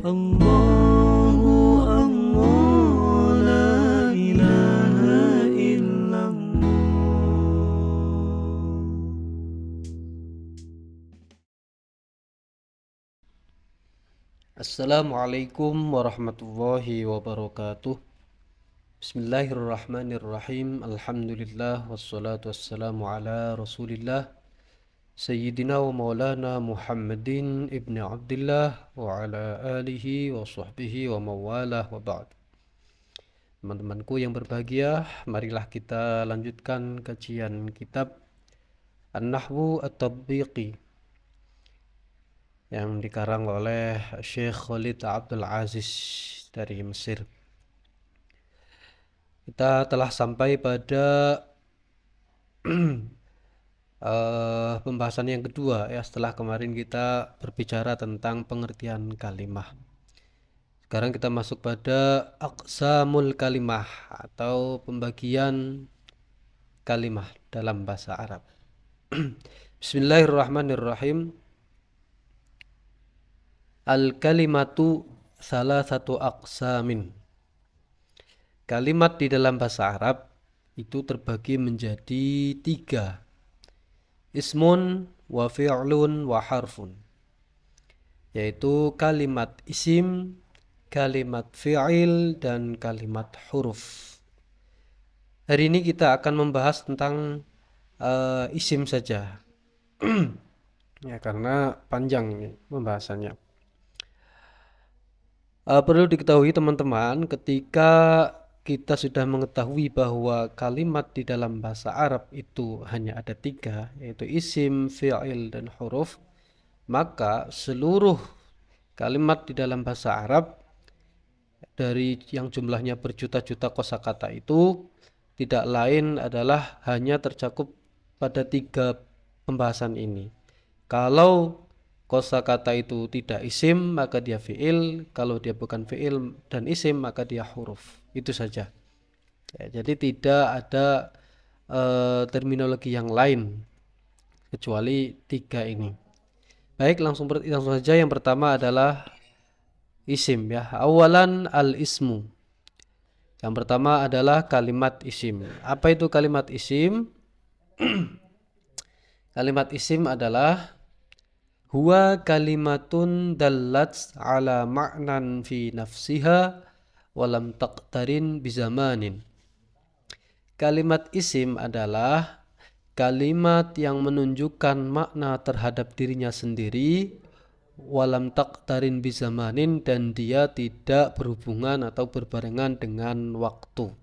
Allahu Allah, la ilaha illallah. Assalamualaikum warahmatullahi wabarakatuh. Bismillahirrahmanirrahim. Alhamdulillah wassalatu wassalamu ala Rasulillah Sayyidina wa maulana Muhammadin ibni Abdullah wa ala alihi wa sahbihi wa mawalah wa ba'd. Teman-temanku yang berbahagia, marilah kita lanjutkan kajian kitab An-Nahwu At-Tatbiqi yang dikarang oleh Syekh Khalid Abdul Aziz dari Mesir. Kita telah sampai pada pembahasan yang kedua ya, setelah kemarin kita berbicara tentang pengertian kalimah. Sekarang kita masuk pada aqsamul kalimah atau pembagian kalimah dalam bahasa Arab. Bismillahirrahmanirrahim. Al-kalimatu salasatu aqsamin. Kalimat di dalam bahasa Arab itu terbagi menjadi 3. Ismun wa fi'lun wa harfun. Yaitu kalimat isim, kalimat fi'il, dan kalimat huruf. Hari ini kita akan membahas tentang isim saja. Ya, karena panjang ini pembahasannya. Perlu diketahui teman-teman, ketika kita sudah mengetahui bahwa kalimat di dalam bahasa Arab itu hanya ada 3, yaitu isim, fi'il, dan huruf, maka seluruh kalimat di dalam bahasa Arab dari yang jumlahnya berjuta-juta kosakata itu tidak lain adalah hanya tercakup pada 3 pembahasan ini. Kalau kosakata itu tidak isim maka dia fi'il, kalau dia bukan fi'il dan isim maka dia huruf. Itu saja ya, jadi tidak ada terminologi yang lain kecuali 3 ini. Baik, langsung saja. Yang pertama adalah isim ya. Awalan al-ismu. Yang pertama adalah kalimat isim. Apa itu kalimat isim? Kalimat isim adalah huwa kalimatun dallat ala ma'nan fi nafsiha walam taqtarin bizamanin. Kalimat isim adalah kalimat yang menunjukkan makna terhadap dirinya sendiri walam taqtarin bizamanin, dan dia tidak berhubungan atau berbarengan dengan waktu.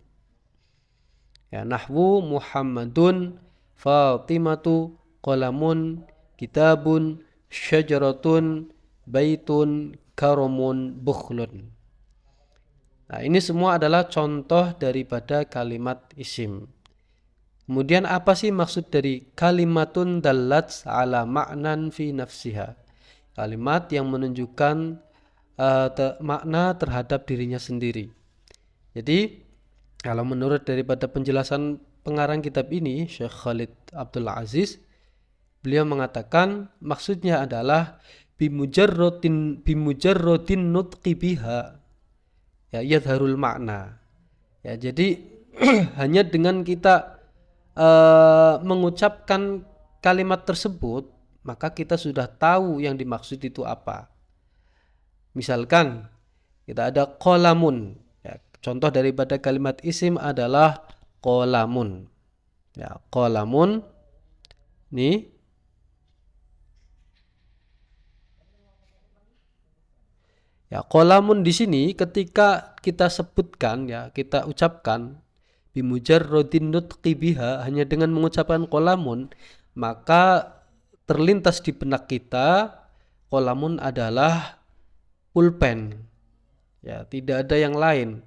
Ya, nahwu Muhammadun, Fatimatu, qalamun, kitabun, syajaratun, baitun, karamun, bukhlun. Nah, ini semua adalah contoh daripada kalimat isim. Kemudian apa sih maksud dari kalimatun dallat ala ma'nan fi nafsiha? Kalimat yang menunjukkan makna terhadap dirinya sendiri. Jadi kalau menurut daripada penjelasan pengarang kitab ini, Syekh Khalid Abdul Aziz, beliau mengatakan maksudnya adalah bimujarrodin nutqi biha, ya, yadharul makna. Ya, jadi hanya dengan kita mengucapkan kalimat tersebut, maka kita sudah tahu yang dimaksud itu apa. Misalkan kita ada qalamun, ya, contoh daripada kalimat isim adalah qalamun. Ya, qalamun nih. Ya, qalamun di sini ketika kita sebutkan, ya, kita ucapkan bimujarrodin nutqi biha, hanya dengan mengucapkan qalamun, maka terlintas di benak kita qalamun adalah pulpen. Ya, tidak ada yang lain.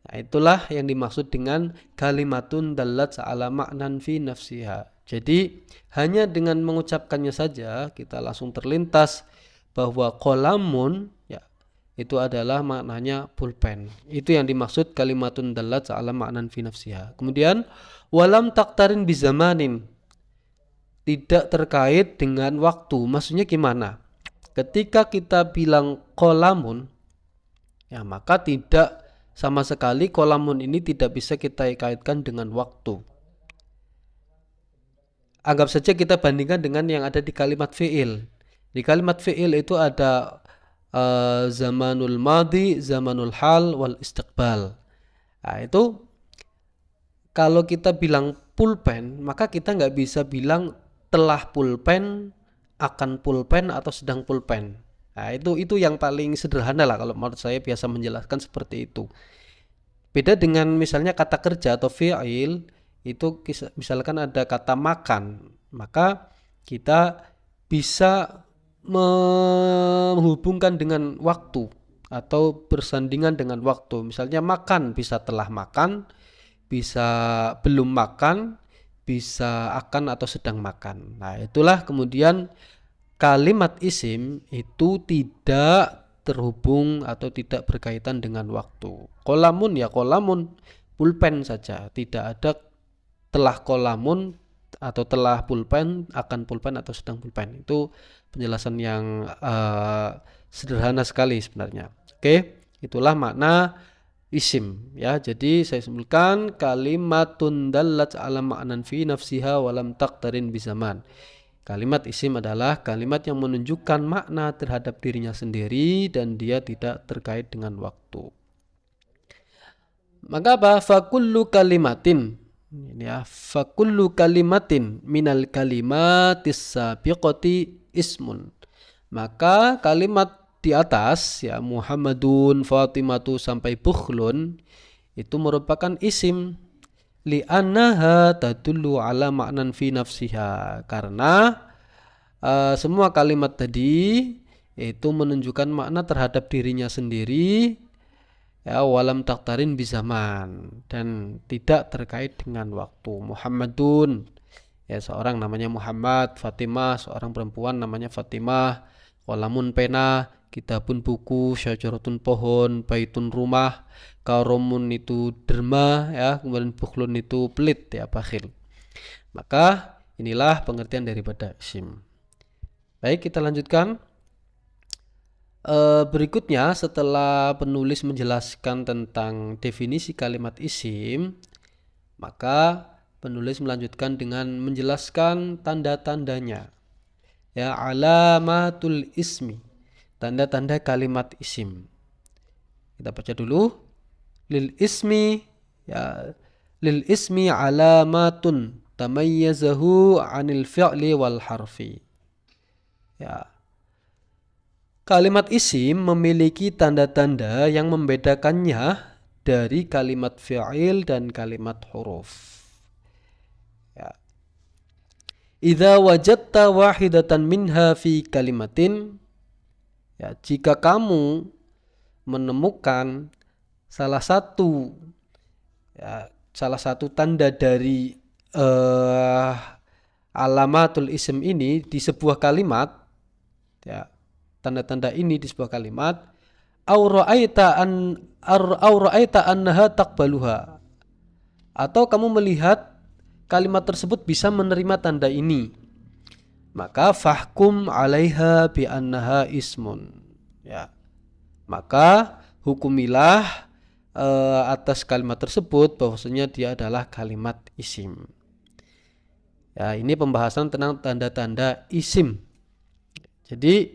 Nah, itulah yang dimaksud dengan kalimatun dallat ala ma'nan fi nafsiha. Jadi hanya dengan mengucapkannya saja kita langsung terlintas bahwa qalamun, ya, itu adalah maknanya pulpen. Itu yang dimaksud kalimatun dallat ala ma'nan fi nafsiha. Kemudian walam taktarin bizamanin, tidak terkait dengan waktu. Maksudnya gimana? Ketika kita bilang qalamun, Ya, maka tidak sama sekali kolamun ini tidak bisa kita kaitkan dengan waktu. Anggap saja kita bandingkan dengan yang ada di kalimat fi'il. Di kalimat fi'il itu ada zamanul madhi, zamanul hal, wal istiqbal. Nah, itu kalau kita bilang pulpen, maka kita nggak bisa bilang telah pulpen, akan pulpen, atau sedang pulpen. Nah, itu yang paling sederhana lah kalau menurut saya, biasa menjelaskan seperti itu. Beda dengan misalnya kata kerja atau fi'il, itu misalkan ada kata makan, maka kita bisa menghubungkan dengan waktu atau bersandingan dengan waktu. Misalnya makan bisa telah makan, bisa belum makan, bisa akan atau sedang makan. Nah, itulah kemudian kalimat isim itu tidak terhubung atau tidak berkaitan dengan waktu. Kolamun ya kolamun, pulpen saja, tidak ada telah kolamun atau telah pulpen, akan pulpen, atau sedang pulpen. Itu penjelasan yang sederhana sekali sebenarnya. Oke, itulah makna isim ya. Jadi saya simpulkan, kalimatun dallat ala ma'nan fi nafsiha walam taqtarin bizaman. Kalimat isim adalah kalimat yang menunjukkan makna terhadap dirinya sendiri dan dia tidak terkait dengan waktu. Maka apa? Fakullu kalimatin, ini ya, fakullu kalimatin minal kalimatis sabiqati ismun. Maka kalimat di atas ya, Muhammadun, Fatimatu sampai Bukhlun, itu merupakan isim, li'annaha tadullu ala ma'nan fi nafsiha, karena semua kalimat tadi itu menunjukkan makna terhadap dirinya sendiri ya, walam taktarin bizaman, dan tidak terkait dengan waktu. Muhammadun ya, seorang namanya Muhammad, Fatimah seorang perempuan namanya Fatimah, qalamun pena, kitabun buku, syajaratun pohon, baitun rumah, karomun itu derma ya, kemudian bukhlun itu pelit ya, bakhil. Maka inilah pengertian daripada isim. Baik, kita lanjutkan. Berikutnya setelah penulis menjelaskan tentang definisi kalimat isim, maka penulis melanjutkan dengan menjelaskan tanda-tandanya. Ya, alamatul ismi, tanda-tanda kalimat isim. Kita baca dulu. Lil ismi ya, lil ismi alamatun tamayyazahu 'anil fi'li wal harfi. Ya. Kalimat isim memiliki tanda-tanda yang membedakannya dari kalimat fi'il dan kalimat huruf. Ya. Idza wajadta wahidatan minha fi kalimatin, ya, jika kamu menemukan salah satu tanda dari alamatul isim ini di sebuah kalimat, ya, tanda-tanda ini di sebuah kalimat, aw ra'aita annaha taqbaluha, atau kamu melihat kalimat tersebut bisa menerima tanda ini, maka fahkum 'alaiha bi annaha ismun, ya, maka hukumilah atas kalimat tersebut bahwasanya dia adalah kalimat isim. Ya, ini pembahasan tentang tanda-tanda isim. Jadi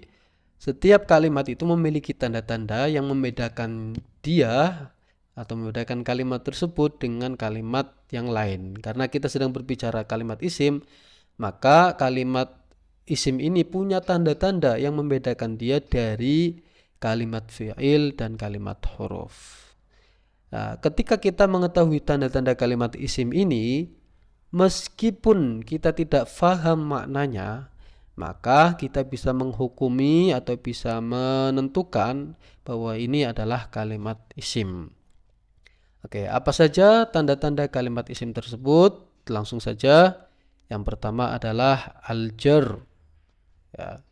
setiap kalimat itu memiliki tanda-tanda yang membedakan dia atau membedakan kalimat tersebut dengan kalimat yang lain. Karena kita sedang berbicara kalimat isim, maka kalimat isim ini punya tanda-tanda yang membedakan dia dari kalimat fi'il dan kalimat huruf. Nah, ketika kita mengetahui tanda-tanda kalimat isim ini, meskipun kita tidak faham maknanya, maka kita bisa menghukumi atau bisa menentukan bahwa ini adalah kalimat isim. Oke, apa saja tanda-tanda kalimat isim tersebut? Langsung saja. Yang pertama adalah al-jar. Ya.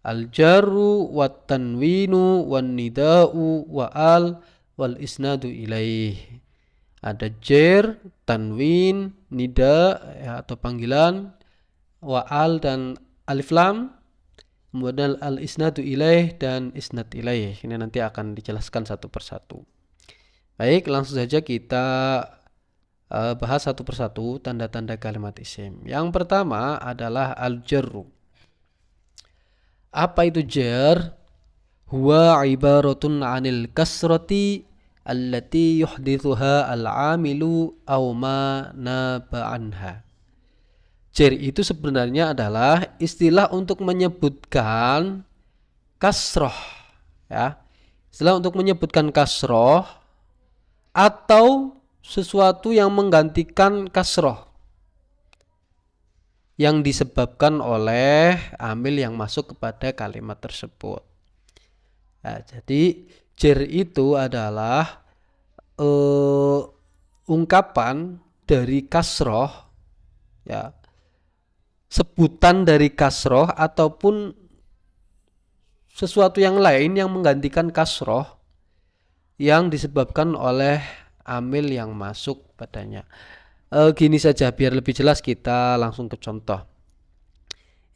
Al-jarru wat tanwinu wan nida'u wa al wal isnadu ilaih. Ada jar, tanwin, nida ya, atau panggilan, wa al dan alif lam, kemudian al-isnadu ilaih dan isnad ilaih. Ini nanti akan dijelaskan satu persatu. Baik, langsung saja kita bahas satu persatu tanda-tanda kalimat isim. Yang pertama adalah al-jarru. Apa itu jar? Huwa ibaratun 'anil kasrati allati yuhdithuha al-'amilu aw ma naba anha. Jar itu sebenarnya adalah istilah untuk menyebutkan kasroh, ya. Istilah untuk menyebutkan kasroh atau sesuatu yang menggantikan kasroh yang disebabkan oleh amil yang masuk kepada kalimat tersebut. Nah, jadi jar itu adalah ungkapan dari kasroh, ya, sebutan dari kasroh ataupun sesuatu yang lain yang menggantikan kasroh yang disebabkan oleh amil yang masuk padanya. Gini saja biar lebih jelas, kita langsung ke contoh.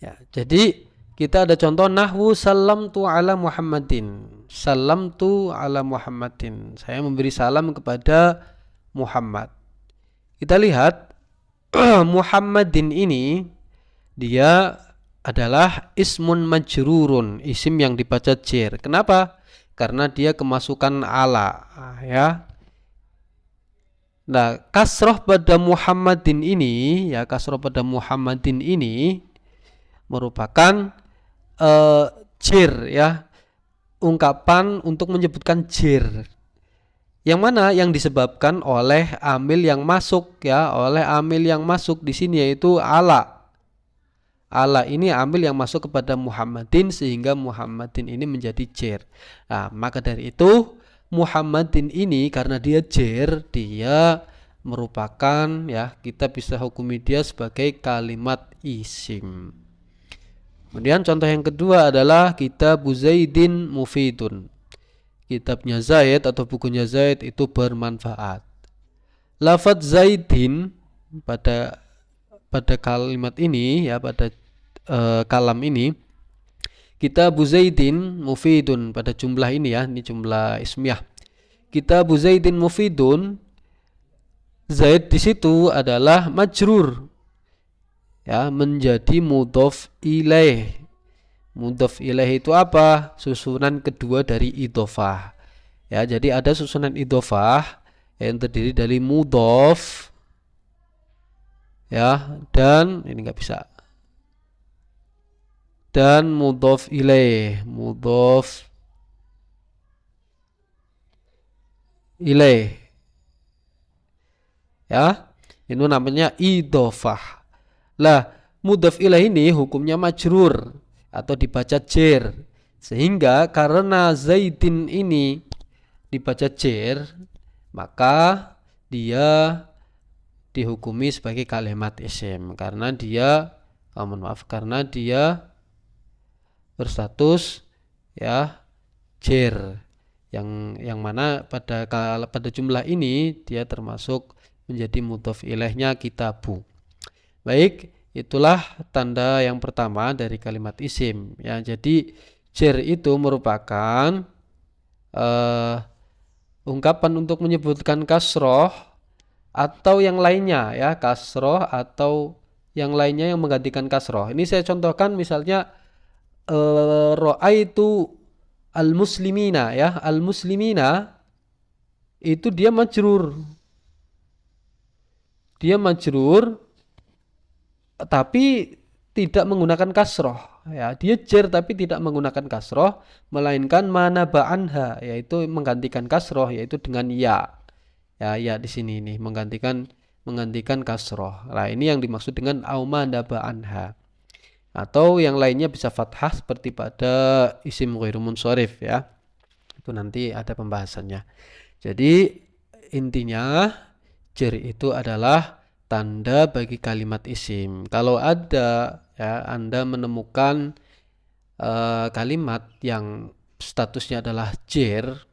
Ya, jadi kita ada contoh nahwu salamtu ala Muhammadin. Salamtu ala Muhammadin. Saya memberi salam kepada Muhammad. Kita lihat Muhammadin ini dia adalah ismun majrurun, isim yang dibaca jar. Kenapa? Karena dia kemasukan ala, ya. Nah, kasroh pada Muhammadin ini, ya, kasroh pada Muhammadin ini merupakan jar, ya, ungkapan untuk menyebutkan jar. Yang mana yang disebabkan oleh amil yang masuk, ya, oleh amil yang masuk di sini yaitu ala. Ala ini amil yang masuk kepada Muhammadin sehingga Muhammadin ini menjadi jar. Nah, maka dari itu Muhammadin ini karena dia jar, dia merupakan, ya, kita bisa hukumi dia sebagai kalimat isim. Kemudian contoh yang kedua adalah kitab Zaidin mufidun. Kitabnya Zaid atau bukunya Zaid itu bermanfaat. Lafadz Zaidin pada kalimat ini, ya, pada kalam ini, kitab Zaidin mufidun pada jumlah ini, ya, ini jumlah ismiyah. Kitab Zaidin mufidun, Zaid di situ adalah majrur, ya, menjadi mudhof ilaih. Mudhof ilaih itu apa? Susunan kedua dari idhofah. Ya, jadi ada susunan idhofah yang terdiri dari mudhof, ya, dan ini nggak bisa. Dan mudhof ilaih, mudhof ilaih. Ya, itu namanya idhofah. Lah, mudhof ilaih ini hukumnya majrur atau dibaca jar. Sehingga karena Zaidin ini dibaca jar, maka dia dihukumi sebagai kalimat isim karena dia karena dia berstatus, ya, jar. Yang mana pada jumlah ini dia termasuk menjadi mudhof ilaihnya kitabu. Baik, itulah tanda yang pertama dari kalimat isim, ya. Jadi jar itu merupakan ungkapan untuk menyebutkan kasroh atau yang lainnya, ya, kasroh atau yang lainnya yang menggantikan kasroh. Ini saya contohkan misalnya ra'aitu al-muslimina, ya, al-muslimina itu dia majrur. Dia majrur tapi tidak menggunakan kasroh, ya. Dia jar tapi tidak menggunakan kasroh, melainkan manaba anha, yaitu menggantikan kasroh, yaitu dengan ya. Ya, ya di sini ini menggantikan kasroh. Nah, ini yang dimaksud dengan au manaba anha. Atau yang lainnya bisa fathah seperti pada isim ghairu munsharif, ya. Itu nanti ada pembahasannya. Jadi intinya jar itu adalah tanda bagi kalimat isim. Kalau ada, ya, Anda menemukan kalimat yang statusnya adalah jar,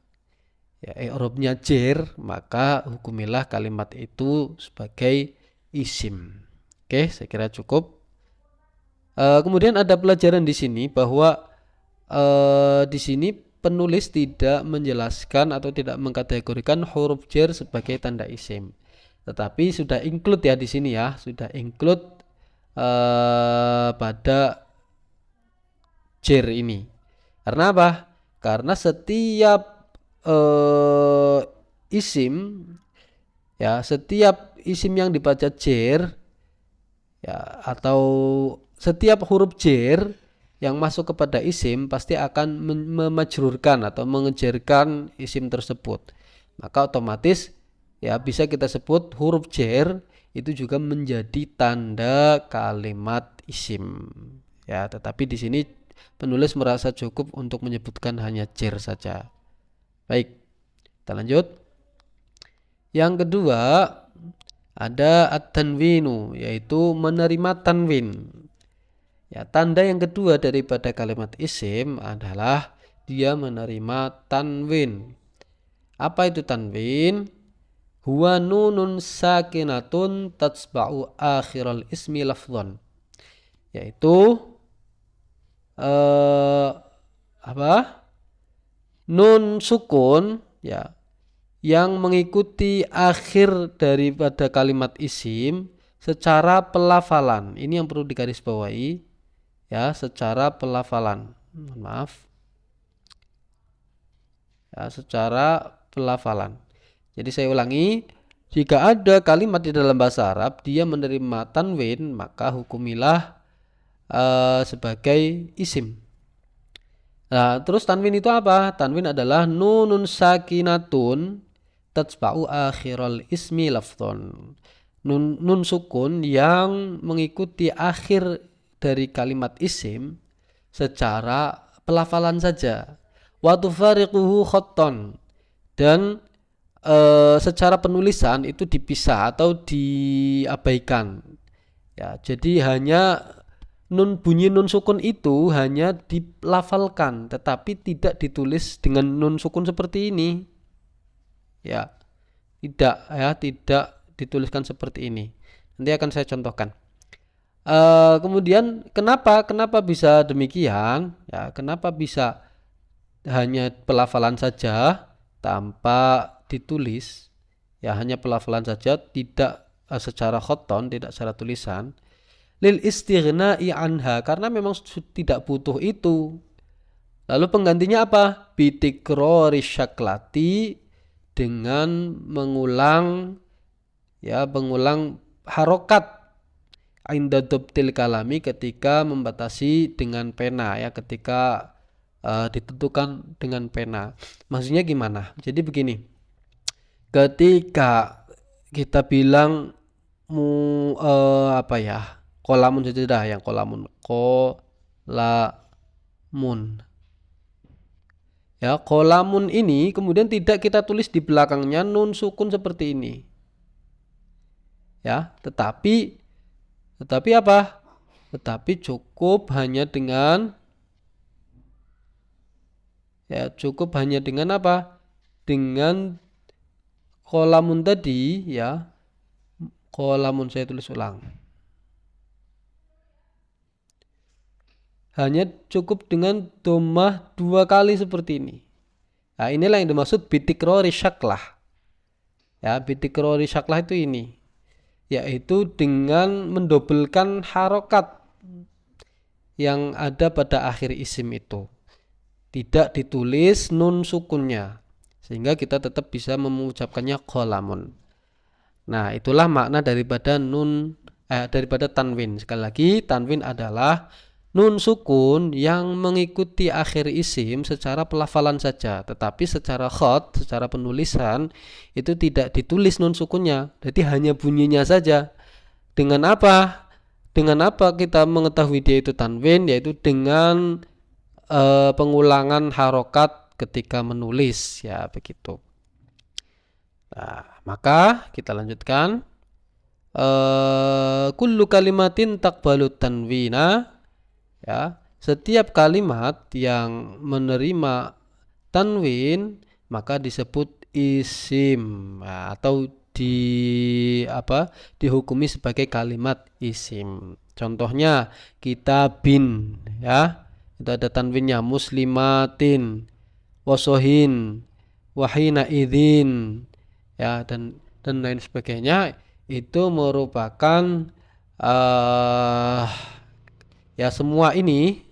ya, i'rabnya jar, maka hukumilah kalimat itu sebagai isim. Oke, saya kira cukup. Kemudian ada pelajaran di sini bahwa di sini penulis tidak menjelaskan atau tidak mengkategorikan huruf jar sebagai tanda isim, tetapi sudah include ya di sini ya, sudah include pada jar ini. Karena apa? Karena setiap isim ya, setiap isim yang dibaca jar ya, atau setiap huruf jar yang masuk kepada isim pasti akan memajrurkan atau mengejarkan isim tersebut. Maka otomatis ya bisa kita sebut huruf jar itu juga menjadi tanda kalimat isim. Ya, tetapi di sini penulis merasa cukup untuk menyebutkan hanya jar saja. Baik, kita lanjut. Yang kedua ada at-tanwinu, yaitu menerima tanwin. Ya, tanda yang kedua daripada kalimat isim adalah dia menerima tanwin. Apa itu tanwin? Huwa nunun sakinatun tatsba'u akhiral ismi lafdhan. Yaitu nun sukun ya yang mengikuti akhir daripada kalimat isim secara pelafalan. Ini yang perlu digarisbawahi ya, secara pelafalan. Maaf. Ya, secara pelafalan. Jadi saya ulangi, jika ada kalimat di dalam bahasa Arab dia menerima tanwin, maka hukumilah sebagai isim. Nah, terus tanwin itu apa? Tanwin adalah nunun sakinatun tatsba'u akhiral ismi lafdhon. Nun sukun yang mengikuti akhir dari kalimat isim secara pelafalan saja. Wa tufariquhu khatton, dan secara penulisan itu dipisah atau diabaikan. Ya, jadi hanya bunyi nun sukun itu hanya dilafalkan tetapi tidak ditulis dengan nun sukun seperti ini. Ya, tidak dituliskan seperti ini. Nanti akan saya contohkan. Kemudian kenapa bisa demikian? Ya, kenapa bisa hanya pelafalan saja tanpa ditulis? Ya, hanya pelafalan saja, tidak secara khoton, tidak secara tulisan. Lil istighna'i anha, karena memang tidak butuh itu. Lalu penggantinya apa? Bitikrori syaklati, dengan mengulang harokat inda dubtil kalami, ketika membatasi dengan pena ya, ketika ditentukan dengan pena. Maksudnya gimana? Jadi begini, ketika kita bilang kolamun saja dah, yang kolamun ya, kolamun ini kemudian tidak kita tulis di belakangnya nun sukun seperti ini ya, tetapi apa? Tetapi cukup hanya dengan apa? Dengan kolamun tadi ya. Kolamun saya tulis ulang. Hanya cukup dengan dhammah 2 kali seperti ini. Nah, inilah yang dimaksud bitikrori syaklah. Ya, bitikrori syaklah itu ini, yaitu dengan mendobelkan harokat yang ada pada akhir isim itu. Tidak ditulis nun sukunnya, sehingga kita tetap bisa mengucapkannya qalamun. Nah, itulah makna daripada daripada tanwin. Sekali lagi, tanwin adalah nun sukun yang mengikuti akhir isim secara pelafalan saja, tetapi secara khat, secara penulisan itu tidak ditulis nun sukunnya, jadi hanya bunyinya saja. Dengan apa? Dengan apa kita mengetahui dia itu tanwin? Yaitu dengan pengulangan harokat ketika menulis ya, begitu. Nah, maka kita lanjutkan. Kullu kalimatin taqbalu tanwina, ya, setiap kalimat yang menerima tanwin maka disebut isim, atau dihukumi sebagai kalimat isim. Contohnya kitabin, ya, itu ada tanwinnya, muslimatin, wasohin, wahina idzin, ya, dan lain sebagainya. Itu merupakan ya, semua ini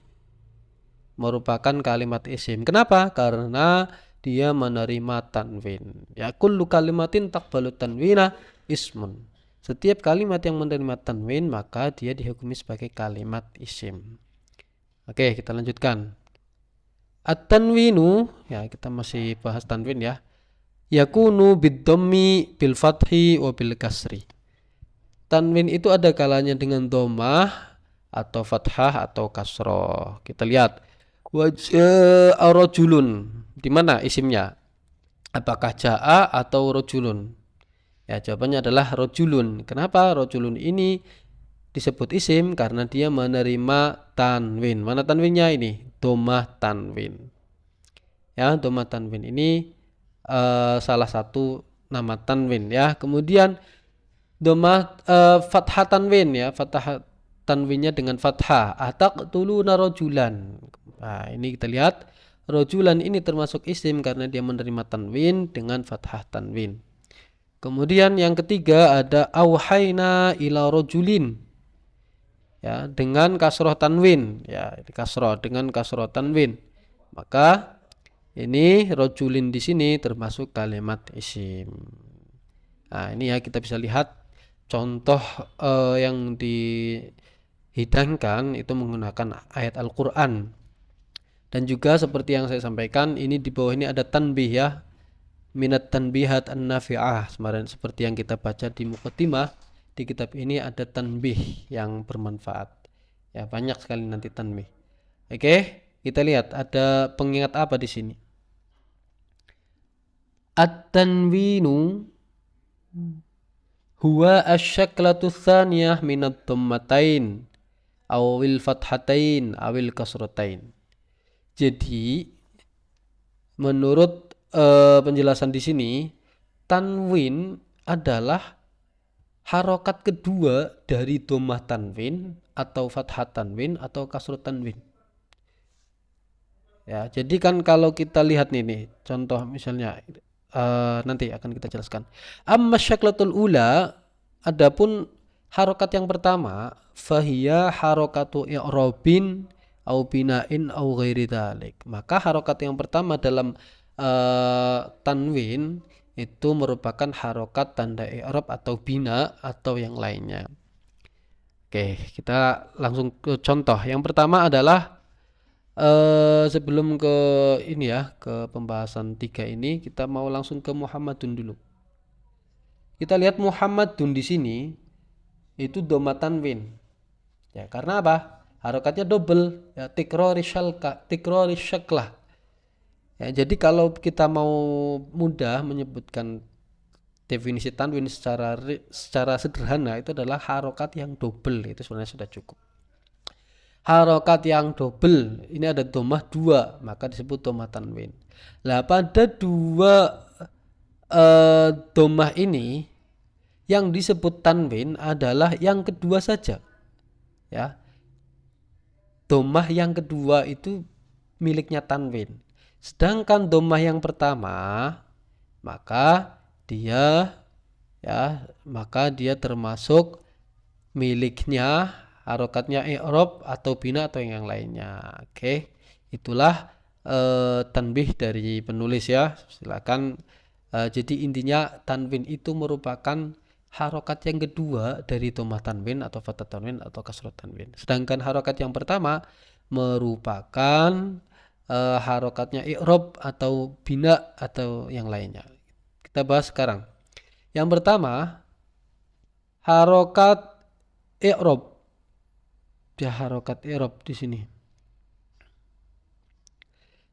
merupakan kalimat isim. Kenapa? Karena dia menerima tanwin. Ya, kullu kalimatin taqbalu tanwina ismun. Setiap kalimat yang menerima tanwin maka dia dihukumi sebagai kalimat isim. Oke, kita lanjutkan. At-tanwinu, ya, kita masih bahas tanwin ya. Yakunu bid-dhammi bil fathi wa bil kasri. Tanwin itu ada kalanya dengan dhammah atau fathah atau kasroh. Kita lihat. Waja'a rajulun. Di mana isimnya? Apakah ja'a atau rajulun? Ya, jawabannya adalah rajulun. Kenapa rajulun ini disebut isim? Karena dia menerima tanwin. Mana tanwinnya ini? Dhammah tanwin. Ya, dhammah tanwin ini salah satu nama tanwin ya. Kemudian dhammah fathah tanwin ya, fathah tanwinnya dengan fathah. Ataqtuluna rajulan. Nah, ini kita lihat rajulan ini termasuk isim karena dia menerima tanwin dengan fathah tanwin. Kemudian yang ketiga ada auhayna ila rajulin. Ya, dengan kasroh tanwin, ya, kasroh dengan kasroh tanwin. Maka ini rajulin di sini termasuk kalimat isim. Nah, ini ya, kita bisa lihat contoh yang dihidangkan itu menggunakan ayat Al-Qur'an. Dan juga seperti yang saya sampaikan, ini di bawah ini ada tanbih ya. Minat tanbihat an-nafi'ah. Seperti yang kita baca di muqaddimah, di kitab ini ada tanbih yang bermanfaat. Ya, banyak sekali nanti tanbih. Oke, kita lihat ada pengingat apa di sini. At-tanwinu huwa asy-syaklatu tsaniyah minad dhammatain awil fathatain awil kasratain. Jadi menurut penjelasan di sini, tanwin adalah harokat kedua dari dhammah tanwin atau fathah tanwin atau kasrah tanwin. Ya, jadi kan kalau kita lihat nih contoh misalnya nanti akan kita jelaskan. Amma syaklatul ula, adapun harokat yang pertama, fahiya harokatu i'rabin au bina'in au ghairi dzalik. Maka harokat yang pertama dalam tanwin itu merupakan harokat tanda i'rab atau bina atau yang lainnya. Oke, kita langsung ke contoh. Yang pertama adalah sebelum ke ini ya, ke pembahasan 3 ini, kita mau langsung ke Muhammadun dulu. Kita lihat Muhammadun di sini itu dhammah tanwin. Ya, karena apa? Harokatnya double ya, tikrori syaklah. Ya, jadi kalau kita mau mudah menyebutkan definisi tanwin secara sederhana, itu adalah harokat yang double. Itu sebenarnya sudah cukup. Harokat yang double ini ada dhammah 2, maka disebut dhammah tanwin. Lah, pada dua dhammah ini yang disebut tanwin adalah yang kedua saja. Ya. Dhammah yang kedua itu miliknya tanwin. Sedangkan dhammah yang pertama maka dia termasuk miliknya harokatnya i'rab atau bina atau yang lainnya. Oke. Itulah tanbih dari penulis ya. Silakan. Jadi intinya tanwin itu merupakan harokat yang kedua dari dhammah tanwin atau fathah tanwin atau kasrah tanwin. Sedangkan harokat yang pertama merupakan harokatnya i'rab atau bina atau yang lainnya. Kita bahas sekarang. Yang pertama, harokat i'rab. Ya, harokat i'rab di sini.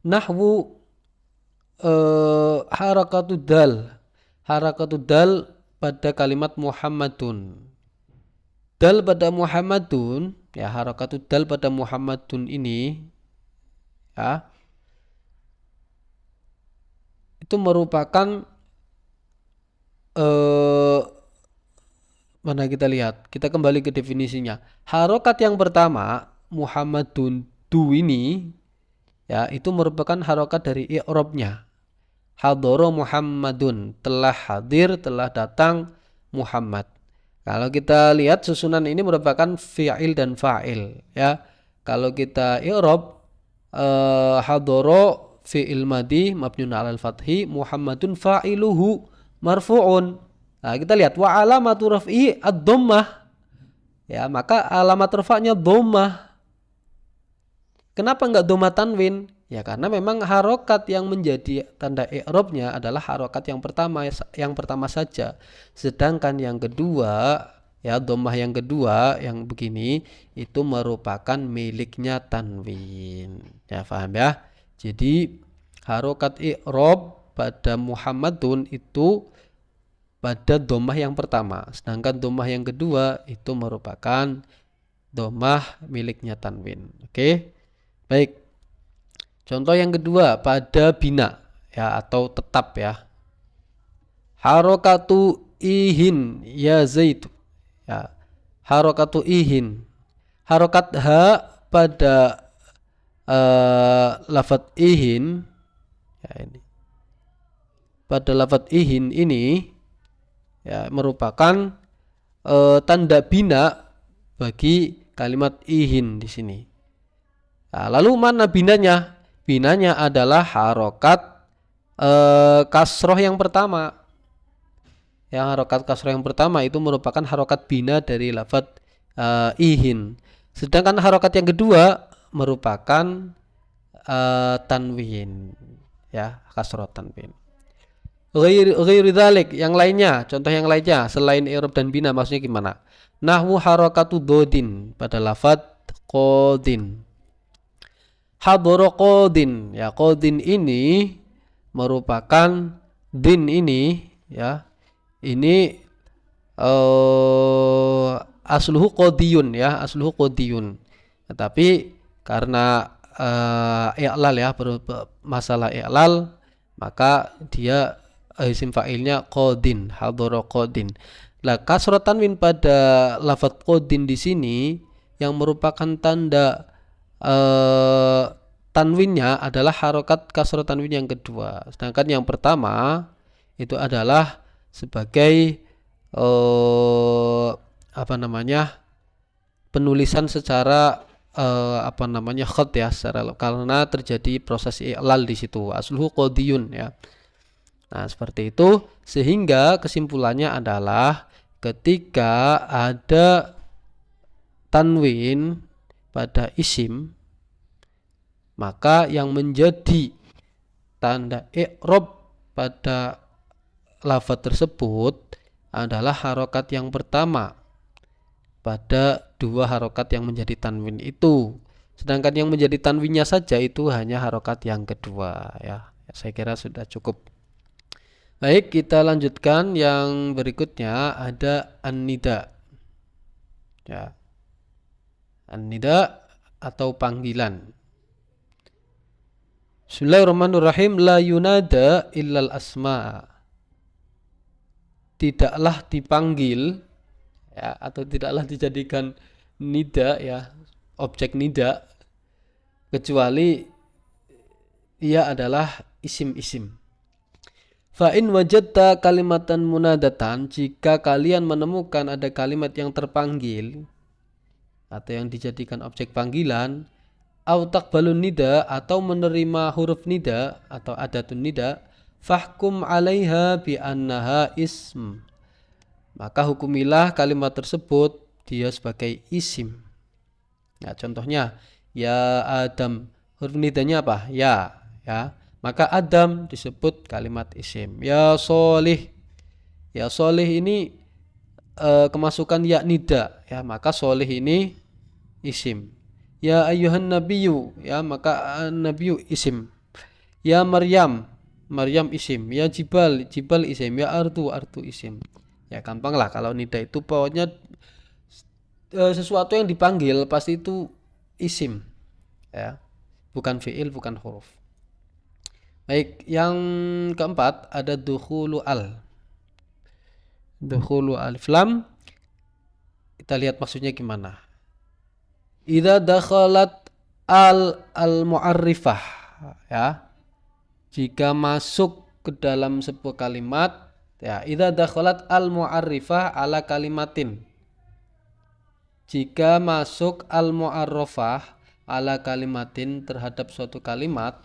Nahwu harakatud dal. Harakatud dal pada kalimat Muhammadun. Dal pada Muhammadun, ya, harakatud dal pada Muhammadun ini ya, itu merupakan eh mana kita lihat, kita kembali ke definisinya. Harokat yang pertama Muhammadun du ini ya itu merupakan harokat dari i'rabnya. Hadoro Muhammadun, telah hadir, telah datang Muhammad. Kalau kita lihat susunan ini merupakan fi'il dan fa'il ya. Kalau kita i'rab hadoro fi'il madhi mabniun 'alal fathi, Muhammadun fa'iluhu marfu'un. Nah, kita lihat wa alamatu raf'i ad-dhammah. Ya, maka alamat rafa'nya dhammah. Kenapa enggak dhammah tanwin? Ya karena memang harokat yang menjadi tanda i'rabnya adalah harokat yang pertama saja. Sedangkan yang kedua, ya dhammah yang kedua yang begini itu merupakan miliknya tanwin. Ya paham ya? Jadi harokat i'rab pada Muhammadun itu pada dhammah yang pertama, sedangkan dhammah yang kedua itu merupakan dhammah miliknya tanwin. Oke. Baik. Contoh yang kedua pada bina ya atau tetap ya. Harokatu ihin ya Zaid. Ya. Harokatu ihin. Harokat ha pada lafadz ihin ya ini. Pada lafadz ihin ini ya merupakan tanda bina bagi kalimat ihin di sini. Nah, lalu mana binanya? Binanya adalah harokat kasroh yang pertama. Yang harokat kasroh yang pertama itu merupakan harokat bina dari lafadz ihin. Sedangkan harokat yang kedua merupakan tanwin, ya kasroh tanwin. Ghairi dzalik, yang lainnya, contoh yang lainnya selain i'rab dan bina maksudnya gimana? Nahwu harakatu dodin pada lafadz qadin. Hadoro qadin, ya qadin ini merupakan din ini ya. Ini asluhu qadiyun ya, asluhu qadiyun. Tetapi karena i'lal ya, masalah i'lal maka dia isim fa'ilnya qadin, hadara qadin. Lah kasrah tanwin pada lafadz qadin di sini yang merupakan tanda tanwinnya adalah harokat kasrah tanwin yang kedua. Sedangkan yang pertama itu adalah sebagai penulisan secara khat ya, secara karena terjadi proses i'lal di situ. Asluhu qadiyun ya. Nah, seperti itu sehingga kesimpulannya adalah ketika ada tanwin pada isim maka yang menjadi tanda i'rab pada lafadz tersebut adalah harokat yang pertama pada dua harokat yang menjadi tanwin itu. Sedangkan yang menjadi tanwinnya saja itu hanya harokat yang kedua ya. Saya kira sudah cukup. Baik, kita lanjutkan yang berikutnya ada an-nida. Ya. An-nida atau panggilan. Bismillahirrahmanirrahim. La yunada illal asma. Tidaklah dipanggil ya, atau tidaklah dijadikan nida ya, objek nida kecuali ia adalah isim-isim. Fa in wajadta kalimatan munadatan, jika kalian menemukan ada kalimat yang terpanggil atau yang dijadikan objek panggilan, au taqbalun nida atau menerima huruf nida atau adatun nida, fahkum 'alaiha bi annaha ism. Maka hukumilah kalimat tersebut dia sebagai isim. Nah, contohnya ya Adam, huruf nidanya apa? Ya. Maka Adam disebut kalimat isim. Ya Solih ini kemasukan ya nida ya, maka Solih ini isim. Ya ayyuhan nabiyyu ya, maka nabiyyu isim. Ya Maryam isim. Ya Jibal isim. Ya Ardu isim. Ya gampang lah kalau nida itu pokoknya sesuatu yang dipanggil pasti itu isim ya, bukan fi'il, bukan huruf. Baik, yang keempat ada dukhulu al. dukhulu alif lam. Kita lihat maksudnya gimana. Idza dakhalat al mu'arrifah, ya. Jika masuk ke dalam sebuah kalimat, ya, idza dakhalat al mu'arrifah ala kalimatin. Jika masuk al mu'arrafah ala kalimatin terhadap suatu kalimat,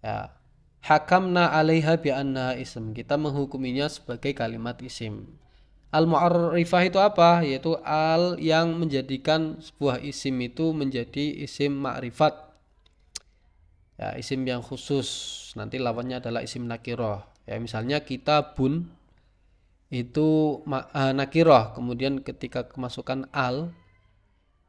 ya, hakamna 'alaiha bi annaha ism. Kita menghukuminya sebagai kalimat isim. Al-mu'arrifah itu apa? Yaitu al yang menjadikan sebuah isim itu menjadi isim ma'rifat. Ya, isim yang khusus. Nanti lawannya adalah isim nakirah. Ya, misalnya kitabun itu nakirah, kemudian ketika kemasukan al,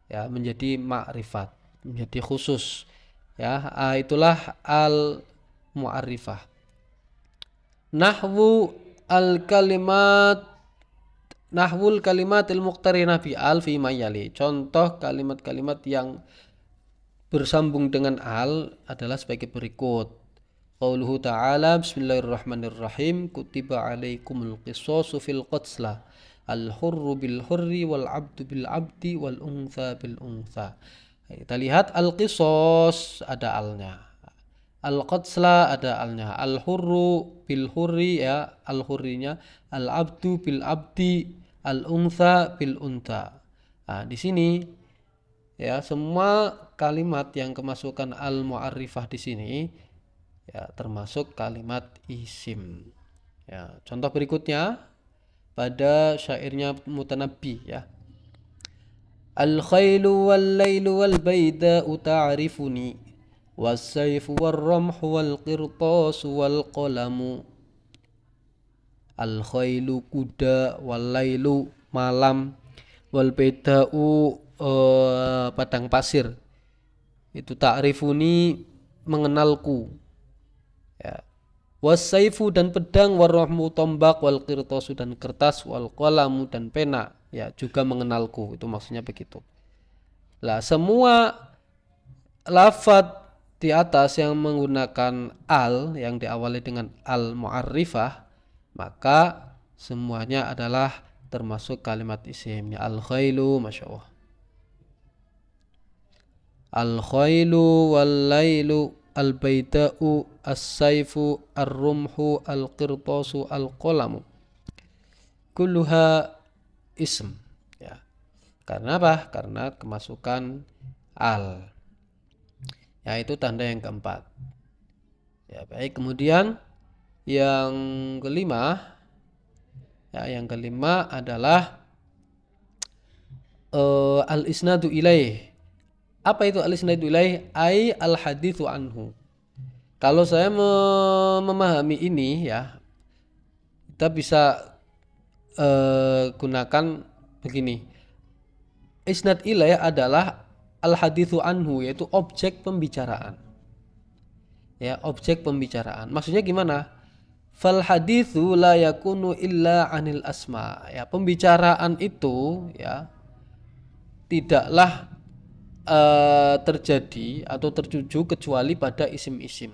ya, menjadi ma'rifat, menjadi khusus. Ya, itulah al-mu'arrifah. Nahwul kalimatil muqtarinah bi al fi mayali. Contoh kalimat-kalimat yang bersambung dengan al adalah sebagai berikut. Qauluhu ta'ala bismillahirrahmanirrahim kutiba alaikumul qisasu fil qatla al-hurru bil hurri wal 'abdu bil 'abdi wal untha bil untha. Kita lihat al-qisas ada alnya. Al-qatla ada alnya. Al-hurru bil hurri, ya, al-hurrinya, al-'abdu bil 'abdi, al-untha bil untha. Nah, di sini, ya, semua kalimat yang kemasukan al-mu'arrifah di sini, ya, termasuk kalimat isim. Ya, contoh berikutnya pada syairnya Mutanabbi, ya. Al-khailu wal-lailu wal-bayda'u ta'rifuni was-sayfu war-ramhu wal-qirtasu wal-qalamu. Al-khailu kuda, wal-lailu malam, wal-bayda'u padang pasir. Itu ta'rifuni mengenalku. Ya. Was-sayfu dan pedang, war-rahmu tombak, wal-qirtasu dan kertas, wal-qalamu dan pena, ya, juga mengenalku. Itu maksudnya begitu. Lah, semua lafadz di atas yang menggunakan al, yang diawali dengan al-mu'arrifah, maka semuanya adalah termasuk kalimat isimnya. Al-khailu, masya Allah. Al-khailu wal-lailu al-bayda'u as-sayfu ar-rumhu al-qirtasu al-qalamu kulluha ism, ya. Karena apa? Karena kemasukan al, ya, itu tanda yang keempat. Ya, baik. Kemudian yang kelima, ya, yang kelima adalah al-isnadu ilaih. Apa itu al-isnadu ilaih? Ai al-hadithu anhu. Kalau saya memahami ini, ya, kita bisa gunakan begini. Isnad ilaih adalah al-hadithu anhu, yaitu objek pembicaraan. Ya, objek pembicaraan. Maksudnya gimana? Fal hadithu la yakunu illa anil asma. Ya, pembicaraan itu, ya, tidaklah terjadi atau tertuju kecuali pada isim-isim.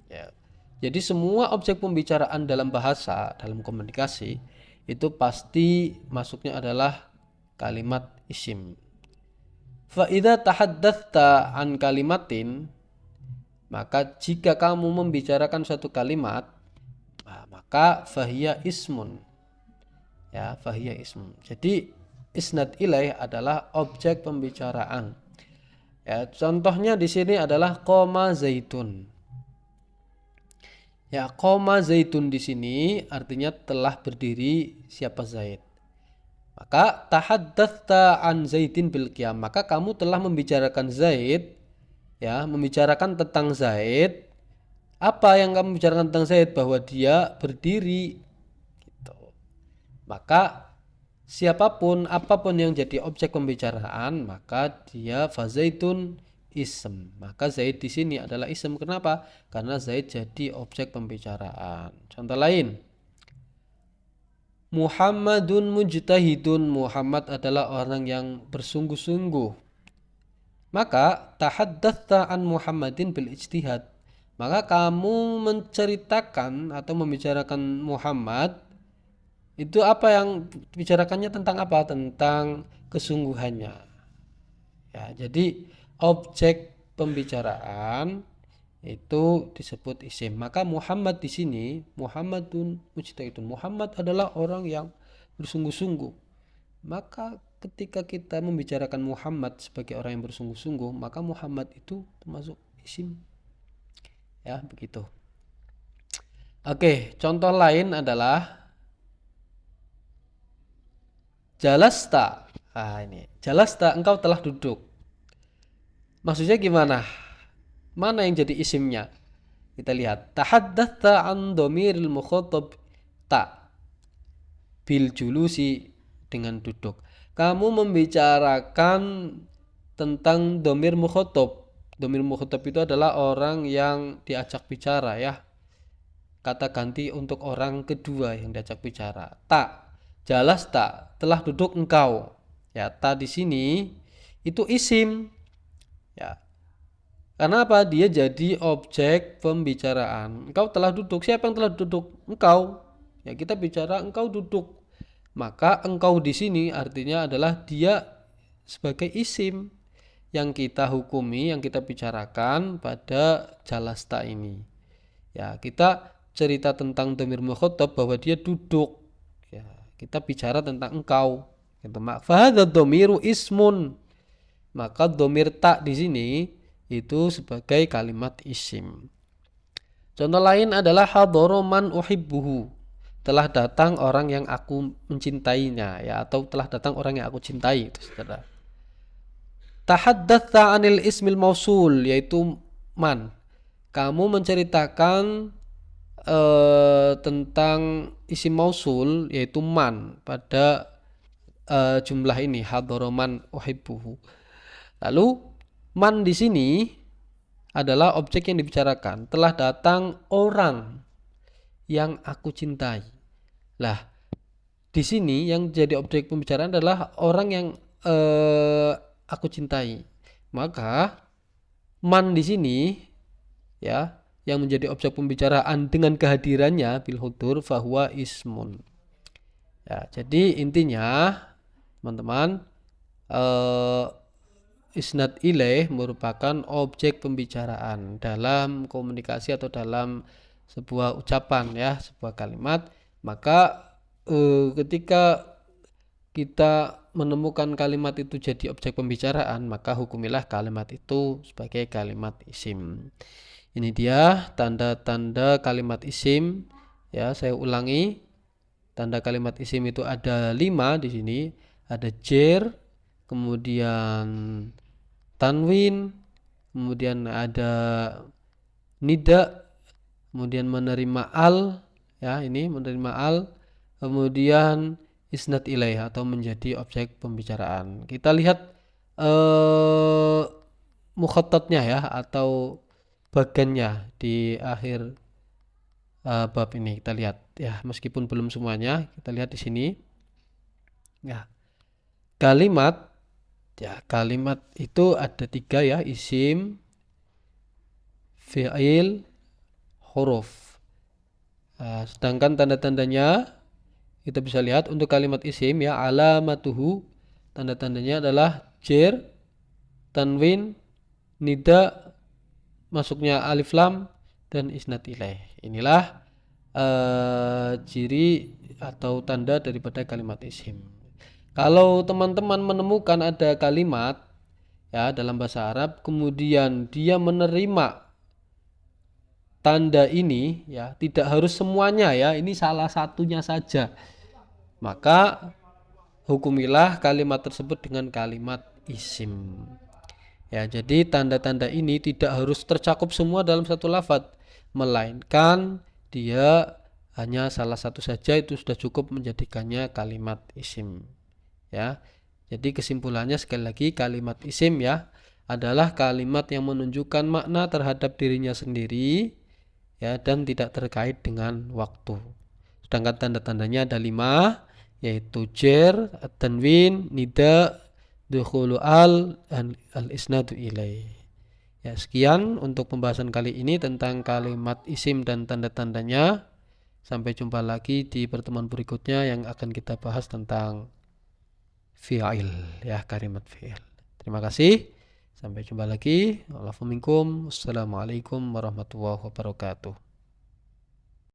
Ya. Jadi semua objek pembicaraan dalam bahasa, dalam komunikasi, itu pasti masuknya adalah kalimat isim. Fa idza tahaddatsta an kalimatin, maka jika kamu membicarakan suatu kalimat, maka fahiya ismun. Ya, fahiya ismun. Jadi isnad ilaih adalah objek pembicaraan. Ya, contohnya di sini adalah qoma zaitun. Ya, qoma zaitun di sini artinya telah berdiri siapa Zaid. Maka tahaddatsta an Zaidin bil qiyam, maka kamu telah membicarakan Zaid, ya, membicarakan tentang Zaid. Apa yang kamu bicarakan tentang Zaid? Bahwa dia berdiri, gitu. Maka siapapun, apapun yang jadi objek pembicaraan, maka dia fazaitun ism. Maka Zaid di sini adalah ism. Kenapa? Karena Zaid jadi objek pembicaraan. Contoh lain, Muhammadun mujtahidun. Muhammad adalah orang yang bersungguh-sungguh. Maka tahaddatsta an Muhammadin bil ijtihad. Maka kamu menceritakan atau membicarakan Muhammad, Itu apa yang bicarakannya tentang apa? Tentang kesungguhannya. Ya, jadi objek pembicaraan itu disebut isim. Maka Muhammad di sini, Muhammadun mujtahidun. Muhammad adalah orang yang bersungguh-sungguh. Maka ketika kita membicarakan Muhammad sebagai orang yang bersungguh-sungguh, maka Muhammad itu termasuk isim. Ya, begitu. Oke, contoh lain adalah jalasta. Ini jalasta, engkau telah duduk. Maksudnya gimana? Mana yang jadi isimnya? Kita lihat. Tahaddatha an dhamiril mukhatab ta bil julusi, dengan duduk. Kamu membicarakan tentang dhamir mukhatab. Dhamir mukhatab itu adalah orang yang diajak bicara ya. Kata ganti untuk orang kedua yang diajak bicara. Ta, jalas ta, telah duduk engkau. Ya, ta di sini itu isim. Ya. Karena apa? Dia jadi objek pembicaraan. Engkau telah duduk. Siapa yang telah duduk? Engkau. Ya, kita bicara engkau duduk. Maka engkau di sini artinya adalah dia sebagai isim yang kita hukumi, yang kita bicarakan pada jalasta ini. Ya, kita cerita tentang dhamir mukhatab bahwa dia duduk. Ya, kita bicara tentang engkau. Gitu. Fahadha dhamiru ismun. Maka dhamir ta di sini itu sebagai kalimat isim. Contoh lain adalah hadara man uhibbuhu. Telah datang orang yang aku mencintainya, ya, atau telah datang orang yang aku cintai, itu saudara. Tahaddatsa 'anil ismil mausul, yaitu man. Kamu menceritakan tentang isim mausul yaitu man pada jumlah ini, hadara man uhibbuhu. Lalu man di sini adalah objek yang dibicarakan. Telah datang orang yang aku cintai. Lah, di sini yang jadi objek pembicaraan adalah orang yang aku cintai. Maka man di sini ya yang menjadi objek pembicaraan dengan kehadirannya bil hudur fahuwa ismun. Ya, jadi intinya teman-teman isnad ilaih merupakan objek pembicaraan dalam komunikasi atau dalam sebuah ucapan ya, sebuah kalimat. Maka ketika kita menemukan kalimat itu jadi objek pembicaraan, maka hukumilah kalimat itu sebagai kalimat isim. Ini dia tanda-tanda kalimat isim. Ya, saya ulangi. Tanda kalimat isim itu ada 5 di sini. Ada jer, kemudian tanwin, kemudian ada nida, kemudian menerima al, ya ini menerima al, kemudian isnad ilaih atau menjadi objek pembicaraan. Kita lihat mukhatatnya ya atau bagannya di akhir bab ini. Kita lihat ya, meskipun belum semuanya, kita lihat di sini. Ya. Kalimat itu ada 3 ya, isim, fi'il, huruf. Sedangkan tanda-tandanya kita bisa lihat untuk kalimat isim ya, alamatuhu, tanda-tandanya adalah jer, tanwin, nida, masuknya alif lam, dan isnad ilaih. Inilah ciri atau tanda daripada kalimat isim. Kalau teman-teman menemukan ada kalimat ya dalam bahasa Arab kemudian dia menerima tanda ini ya, tidak harus semuanya ya, ini salah satunya saja, maka hukumilah kalimat tersebut dengan kalimat isim. Ya, jadi tanda-tanda ini tidak harus tercakup semua dalam satu lafadz, melainkan dia hanya salah satu saja, itu sudah cukup menjadikannya kalimat isim. Ya, jadi kesimpulannya sekali lagi, kalimat isim ya adalah kalimat yang menunjukkan makna terhadap dirinya sendiri ya dan tidak terkait dengan waktu. Sedangkan tanda-tandanya ada 5, yaitu jer, tanwin, nida, dukhulu al, dan al-isnadu ilaih. Ya, sekian untuk pembahasan kali ini tentang kalimat isim dan tanda-tandanya. Sampai jumpa lagi di pertemuan berikutnya yang akan kita bahas tentang fi'il, ya, kalimat fi'il. Terima kasih. Sampai jumpa lagi. Assalamualaikum warahmatullahi wabarakatuh.